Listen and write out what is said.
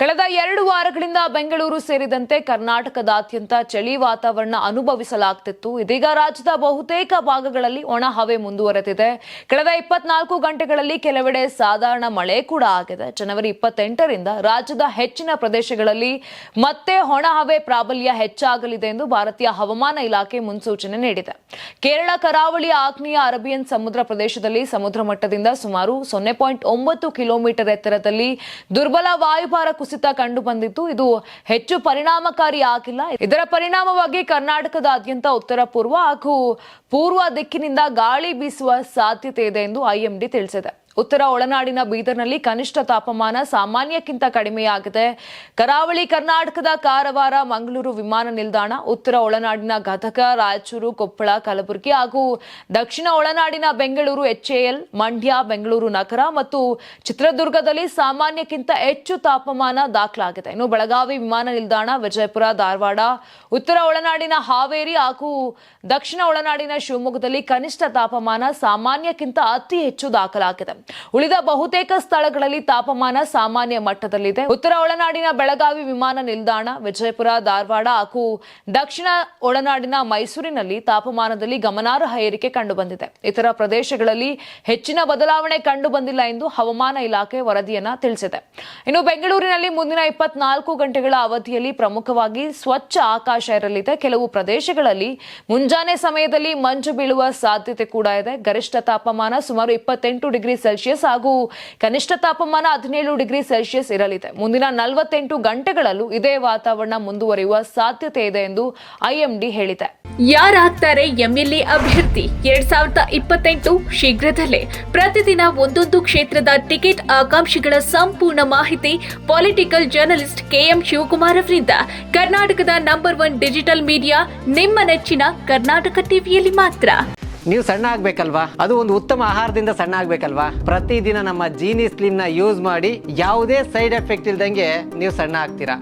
ಕಳೆದ 2 ವಾರಗಳಿಂದ ಬೆಂಗಳೂರು ಸೇರಿದಂತೆ ಕರ್ನಾಟಕದಾದ್ಯಂತ ಚಳಿ ವಾತಾವರಣ ಅನುಭವಿಸಲಾಗುತ್ತಿತ್ತು. ಇದೀಗ ರಾಜ್ಯದ ಬಹುತೇಕ ಭಾಗಗಳಲ್ಲಿ ಒಣ ಹವೆ ಮುಂದುವರೆದಿದೆ. ಕಳೆದ 24 ಗಂಟೆಗಳಲ್ಲಿ ಕೆಲವೆಡೆ ಸಾಧಾರಣ ಮಳೆ ಕೂಡ ಆಗಿದೆ. ಜನವರಿ 28ರಿಂದ ರಾಜ್ಯದ ಹೆಚ್ಚಿನ ಪ್ರದೇಶಗಳಲ್ಲಿ ಮತ್ತೆ ಒಣ ಹವೆ ಪ್ರಾಬಲ್ಯ ಹೆಚ್ಚಾಗಲಿದೆ ಎಂದು ಭಾರತೀಯ ಹವಾಮಾನ ಇಲಾಖೆ ಮುನ್ಸೂಚನೆ ನೀಡಿದೆ. ಕೇರಳ ಕರಾವಳಿಯ ಆಗ್ನೇಯ ಅರೇಬಿಯನ್ ಸಮುದ್ರ ಪ್ರದೇಶದಲ್ಲಿ ಸಮುದ್ರ ಮಟ್ಟದಿಂದ ಸುಮಾರು 0.9 ಕಿಲೋಮೀಟರ್ ಎತ್ತರದಲ್ಲಿ ದುರ್ಬಲ ವಾಯುಭಾರ ಕುಸಿತ ಕಂಡು ಬಂದಿದ್ದು, ಇದು ಹೆಚ್ಚು ಪರಿಣಾಮಕಾರಿ ಆಗಿಲ್ಲ. ಇದರ ಪರಿಣಾಮವಾಗಿ ಕರ್ನಾಟಕದಾದ್ಯಂತ ಉತ್ತರ ಪೂರ್ವ ಹಾಗೂ ಪೂರ್ವ ದಿಕ್ಕಿನಿಂದ ಗಾಳಿ ಬೀಸುವ ಸಾಧ್ಯತೆ ಇದೆ ಎಂದು ಐಎಂಡಿ ತಿಳಿಸಿದೆ. ಉತ್ತರ ಒಳನಾಡಿನ ಬೀದರ್ನಲ್ಲಿ ಕನಿಷ್ಠ ತಾಪಮಾನ ಸಾಮಾನ್ಯಕ್ಕಿಂತ ಕಡಿಮೆಯಾಗಿದೆ. ಕರಾವಳಿ ಕರ್ನಾಟಕದ ಕಾರವಾರ, ಮಂಗಳೂರು ವಿಮಾನ ನಿಲ್ದಾಣ, ಉತ್ತರ ಒಳನಾಡಿನ ಗದಗ, ರಾಯಚೂರು, ಕೊಪ್ಪಳ, ಕಲಬುರಗಿ ಹಾಗೂ ದಕ್ಷಿಣ ಒಳನಾಡಿನ ಬೆಂಗಳೂರು, ಎಚ್ಎಎಲ್, ಮಂಡ್ಯ, ಬೆಂಗಳೂರು ನಗರ ಮತ್ತು ಚಿತ್ರದುರ್ಗದಲ್ಲಿ ಸಾಮಾನ್ಯಕ್ಕಿಂತ ಹೆಚ್ಚು ತಾಪಮಾನ ದಾಖಲಾಗಿದೆ. ಇನ್ನು ಬೆಳಗಾವಿ ವಿಮಾನ ನಿಲ್ದಾಣ, ವಿಜಯಪುರ, ಧಾರವಾಡ, ಉತ್ತರ ಒಳನಾಡಿನ ಹಾವೇರಿ ಹಾಗೂ ದಕ್ಷಿಣ ಒಳನಾಡಿನ ಶಿವಮೊಗ್ಗದಲ್ಲಿ ಕನಿಷ್ಠ ತಾಪಮಾನ ಸಾಮಾನ್ಯಕ್ಕಿಂತ ಅತಿ ಹೆಚ್ಚು ದಾಖಲಾಗಿದೆ. ಉಳಿದ ಬಹುತೇಕ ಸ್ಥಳಗಳಲ್ಲಿ ತಾಪಮಾನ ಸಾಮಾನ್ಯ ಮಟ್ಟದಲ್ಲಿದೆ. ಉತ್ತರ ಒಳನಾಡಿನ ಬೆಳಗಾವಿ ವಿಮಾನ ನಿಲ್ದಾಣ, ವಿಜಯಪುರ, ಧಾರವಾಡ ಹಾಗೂ ದಕ್ಷಿಣ ಒಳನಾಡಿನ ಮೈಸೂರಿನಲ್ಲಿ ತಾಪಮಾನದಲ್ಲಿ ಗಮನಾರ್ಹ ಏರಿಕೆ ಕಂಡುಬಂದಿದೆ. ಇತರ ಪ್ರದೇಶಗಳಲ್ಲಿ ಹೆಚ್ಚಿನ ಬದಲಾವಣೆ ಕಂಡುಬಂದಿಲ್ಲ ಎಂದು ಹವಾಮಾನ ಇಲಾಖೆ ವರದಿಯನ್ನ ತಿಳಿಸಿದೆ. ಇನ್ನು ಬೆಂಗಳೂರಿನಲ್ಲಿ ಮುಂದಿನ 24 ಗಂಟೆಗಳ ಅವಧಿಯಲ್ಲಿ ಪ್ರಮುಖವಾಗಿ ಸ್ವಚ್ಛ ಆಕಾಶ ಇರಲಿದೆ. ಕೆಲವು ಪ್ರದೇಶಗಳಲ್ಲಿ ಮುಂಜಾನೆ ಸಮಯದಲ್ಲಿ ಮಂಜು ಬೀಳುವ ಸಾಧ್ಯತೆ ಕೂಡ ಇದೆ. ಗರಿಷ್ಠ ತಾಪಮಾನ ಸುಮಾರು 28 ಡಿಗ್ರಿ ಸೆಲ್ಸಿಯಸ್ ಹಾಗೂ ಕನಿಷ್ಠ ತಾಪಮಾನ 17 ಡಿಗ್ರಿ ಸೆಲ್ಸಿಯಸ್ ಇರಲಿದೆ. ಮುಂದಿನ 48 ಗಂಟೆಗಳಲ್ಲೂ ಇದೇ ವಾತಾವರಣ ಮುಂದುವರಿಯುವ ಸಾಧ್ಯತೆ ಇದೆ ಎಂದು ಐಎಂಡಿ ಹೇಳಿದೆ. ಯಾರಾಗ್ತಾರೆ ಎಂಎಲ್ಎ ಅಭ್ಯರ್ಥಿ 2028 ಶೀಘ್ರದಲ್ಲೇ. ಪ್ರತಿದಿನ ಒಂದೊಂದು ಕ್ಷೇತ್ರದ ಟಿಕೆಟ್ ಆಕಾಂಕ್ಷಿಗಳ ಸಂಪೂರ್ಣ ಮಾಹಿತಿ ಪೊಲಿಟಿಕಲ್ ಜರ್ನಲಿಸ್ಟ್ ಕೆಎಂ ಶಿವಕುಮಾರ್ ಅವರಿಂದ. ಕರ್ನಾಟಕದ ನಂಬರ್ 1 ಡಿಜಿಟಲ್ ಮೀಡಿಯಾ ನಿಮ್ಮ ನೆಚ್ಚಿನ ಕರ್ನಾಟಕ ಟಿವಿಯಲ್ಲಿ ಮಾತ್ರ. ನೀವು ಸಣ್ಣ ಆಗ್ಬೇಕಲ್ವಾ? ಅದು ಒಂದು ಉತ್ತಮ ಆಹಾರದಿಂದ ಸಣ್ಣ ಆಗ್ಬೇಕಲ್ವಾ? ಪ್ರತಿದಿನ ನಮ್ಮ ಜೀನಿ ಸ್ಲಿಮ್ ನ ಯೂಸ್ ಮಾಡಿ ಯಾವುದೇ ಸೈಡ್ ಎಫೆಕ್ಟ್ ಇಲ್ದಂಗೆ ನೀವು ಸಣ್ಣ ಆಗ್ತೀರಾ.